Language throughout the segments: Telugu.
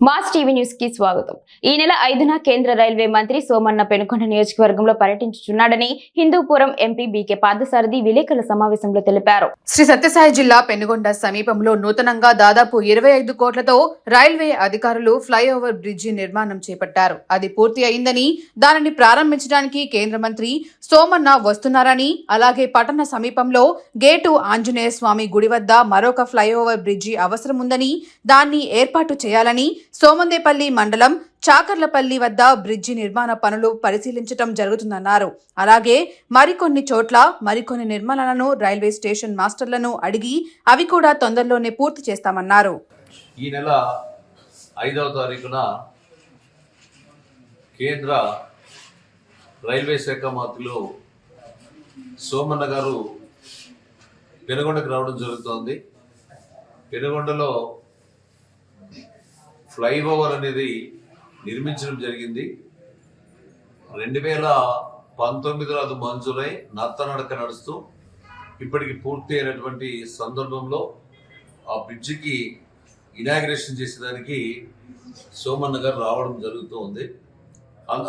మాస్ టీవీ న్యూస్ కి స్వాగతం. ఈ నెల 5న కేంద్ర రైల్వే మంత్రి సోమన్న పెనుకొండ నియోజకవర్గంలో పర్యటించుచున్నాడని హిందూపురం ఎంపీ బీకే పార్థసారథి విలేకరుల సమావేశంలో తెలిపారు. శ్రీ సత్యసాయి జిల్లా పెనుగొండ సమీపంలో నూతనంగా దాదాపు 25 కోట్లతో రైల్వే అధికారులు ఫ్లైఓవర్ బ్రిడ్జి నిర్మాణం చేపట్టారు. అది పూర్తి అయిందని, దానిని ప్రారంభించడానికి కేంద్ర మంత్రి సోమన్న వస్తున్నారని, అలాగే పట్టణ సమీపంలో గేటు ఆంజనేయ స్వామి గుడి వద్ద మరొక ఫ్లైఓవర్ బ్రిడ్జి అవసరముందని, దాన్ని ఏర్పాటు చేయాలని సోమందేపల్లి మండలం చాకర్లపల్లి వద్ద బ్రిడ్జి నిర్మాణ పనులు పరిశీలించడం జరుగుతుందన్నారు. అలాగే మరికొన్ని చోట్ల మరికొన్ని నిర్మాణాలను రైల్వే స్టేషన్ మాస్టర్లను అడిగి అవి కూడా తొందరలోనే పూర్తి చేస్తామన్నారు. ఈ నెల 5వ తారీఖున కేంద్ర రైల్వే శాఖ మంత్రులు సోమన్న గారు పెనుగొండకు రావడం జరుగుతోంది. పెనుగొండలో ఫ్లైఓవర్ అనేది నిర్మించడం జరిగింది. 2019లో అది మంజూరై నత్తనడక నడుస్తూ ఇప్పటికి పూర్తి అయినటువంటి సందర్భంలో ఆ బ్రిడ్జికి ఇనాగ్రేషన్ చేసేదానికి సోమన్న గారు రావడం జరుగుతూ ఉంది.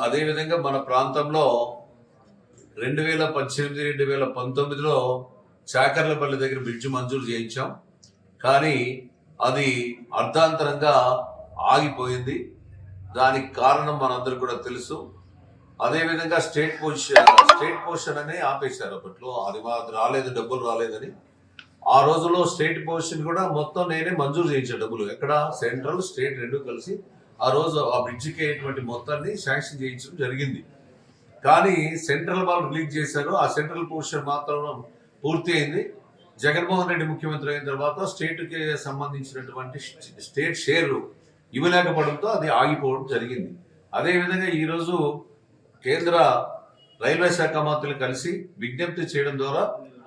అదేవిధంగా మన ప్రాంతంలో 2018-2019లో చాకర్లపల్లి దగ్గర బ్రిడ్జి మంజూరు చేయించాం. కానీ అది అర్ధాంతరంగా ఆగిపోయింది. దానికి కారణం మనందరూ కూడా తెలుసు. అదేవిధంగా స్టేట్ పొజిషన్ అనే ఆపేశారు. అప్పట్లో అది రాలేదు, డబ్బులు రాలేదని. ఆ రోజులో స్టేట్ పొజిషన్ కూడా మొత్తం నేనే మంజూరు చేయించాను. డబ్బులు ఎక్కడ సెంట్రల్ స్టేట్ రెండు కలిసి ఆ రోజు ఆ బ్రిడ్జికి అయ్యేటువంటి మొత్తాన్ని శాంక్షన్ చేయించడం జరిగింది. కానీ సెంట్రల్ వాళ్ళు రిలీజ్ చేశారు. ఆ సెంట్రల్ పొజిషన్ మాత్రం పూర్తి అయింది. జగన్మోహన్ రెడ్డి ముఖ్యమంత్రి అయిన తర్వాత స్టేట్కి సంబంధించినటువంటి స్టేట్ షేర్ ఇవ్వలేకపోవడంతో అది ఆగిపోవడం జరిగింది. అదేవిధంగా ఈరోజు కేంద్ర రైల్వే శాఖ మంత్రులు కలిసి విజ్ఞప్తి చేయడం ద్వారా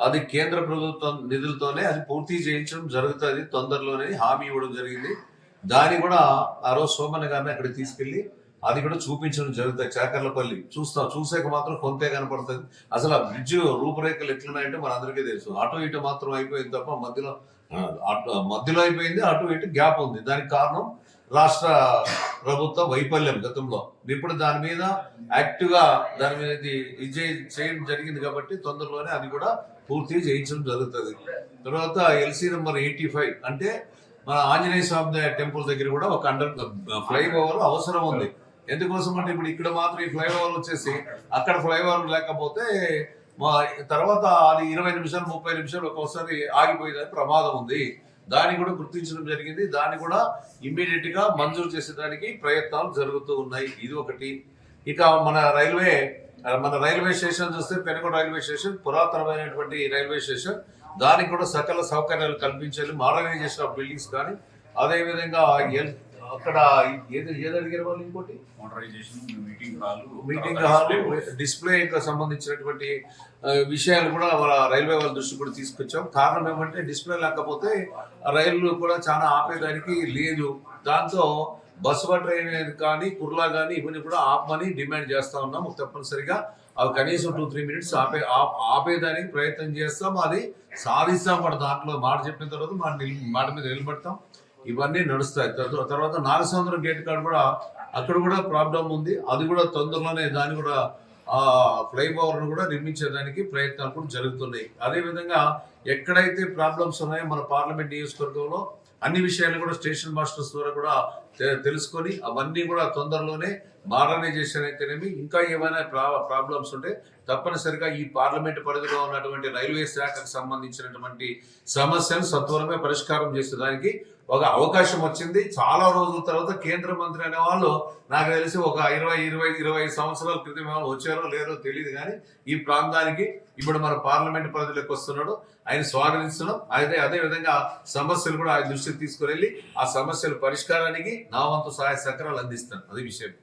అది కేంద్ర ప్రభుత్వం నిధులతోనే అది పూర్తి చేయించడం జరుగుతుంది, తొందరలోనే హామీ ఇవ్వడం జరిగింది. దాన్ని కూడా ఆ రోజు సోమన్న గారిని అక్కడికి తీసుకెళ్లి అది కూడా చూపించడం జరుగుతుంది. చాకర్లపల్లి చూసాక మాత్రం కొంతే కనపడుతుంది. అసలు ఆ బ్రిడ్జ్ రూపురేఖలు ఎట్లున్నాయంటే మన అందరికీ తెలుసు. అటు ఇటు మాత్రం అయిపోయింది తప్ప మధ్యలో అయిపోయింది, అటు ఇటు గ్యాప్ ఉంది. దానికి కారణం రాష్ట్ర ప్రభుత్వ వైఫల్యం గతంలో. ఇప్పుడు దాని మీద యాక్టివ్గా దాని మీద చేయడం జరిగింది కాబట్టి తొందరలోనే అది కూడా పూర్తి చేయించడం జరుగుతుంది. తర్వాత LC నెంబర్ 85 అంటే మన ఆంజనేయ స్వామి టెంపుల్ దగ్గర కూడా ఒక ఫ్లైఓవర్ అవసరం ఉంది. ఎందుకోసం అంటే ఇప్పుడు ఇక్కడ మాత్రం ఈ ఫ్లైఓవర్ వచ్చేసి అక్కడ ఫ్లైఓవర్ లేకపోతే తర్వాత అది 20 నిమిషాలు 30 నిమిషాలు ఒక్కోసారి ఆగిపోయేదానికి ప్రమాదం ఉంది. దాన్ని కూడా గుర్తించడం జరిగింది. దాన్ని కూడా ఇమ్మీడియట్ గా మంజూరు చేసేదానికి ప్రయత్నాలు జరుగుతూ ఉన్నాయి. ఇది ఒకటి. ఇక మన రైల్వే స్టేషన్ చూస్తే పెనుగొండ రైల్వే స్టేషన్ పురాతనమైనటువంటి రైల్వే స్టేషన్. దానికి కూడా సకల సౌకర్యాలు కల్పించాలి. మోడర్నైజేషన్ ఆఫ్ బిల్డింగ్స్ కానీ, అదేవిధంగా అక్కడ ఏది అడిగారు వాళ్ళు, ఇంకోటి మీటింగ్ హాల్ డిస్ప్లే సంబంధించినటువంటి విషయాలు కూడా రైల్వే వాళ్ళ దృష్టి కూడా తీసుకొచ్చాం. కారణం ఏమంటే డిస్ప్లే లేకపోతే రైళ్లు కూడా చాలా ఆపేదానికి లేదు. దాంతో బస్సు ట్రైన్ కానీ కుర్లా కానీ ఇవన్నీ కూడా ఆపమని డిమాండ్ చేస్తా ఉన్నాం. తప్పనిసరిగా అవి కనీసం 2-3 మినిట్స్ ఆపేదానికి ప్రయత్నం చేస్తాం. అది సాధిస్తాం కూడా. దాంట్లో మాట చెప్పిన తర్వాత మాట మీద నిలబడతాం. ఇవన్నీ నడుస్తాయి. తర్వాత నాగసముద్రం గేట్ కాడ కూడా అక్కడ కూడా ప్రాబ్లం ఉంది. అది కూడా తొందరలోనే దాన్ని కూడా ఫ్లైఓవర్ను కూడా నిర్మించేదానికి ప్రయత్నాలు కూడా జరుగుతున్నాయి. అదేవిధంగా ఎక్కడైతే ప్రాబ్లమ్స్ ఉన్నాయో మన పార్లమెంట్ నియోజకవర్గంలో అన్ని విషయాలు కూడా స్టేషన్ మాస్టర్స్ ద్వారా కూడా తెలుసుకొని అవన్నీ కూడా తొందరలోనే మోడర్నైజేషన్ అయితేనేమి, ఇంకా ఏమైనా ప్రాబ్లమ్స్ ఉంటే తప్పనిసరిగా ఈ పార్లమెంట్ పరిధిలో ఉన్నటువంటి రైల్వే శాఖకు సంబంధించినటువంటి సమస్యను సత్వరమే పరిష్కారం చేసేదానికి ఒక అవకాశం వచ్చింది. చాలా రోజుల తర్వాత కేంద్ర మంత్రి అనే వాళ్ళు నాకు తెలిసి ఒక 20-25 సంవత్సరాల క్రితం వచ్చారో లేదో తెలియదు. కానీ ఈ ప్రాంతానికి ఇప్పుడు మన పార్లమెంట్ పరిధిలోకి వస్తున్నాడు. ఆయన స్వాగతిస్తున్నాం. అదే విధంగా సమస్యలు కూడా ఆయన దృష్టికి తీసుకుని వెళ్ళి ఆ సమస్యల పరిష్కారానికి నా వంతు సహాయ సహకారాలు అందిస్తాను. అది విషయం.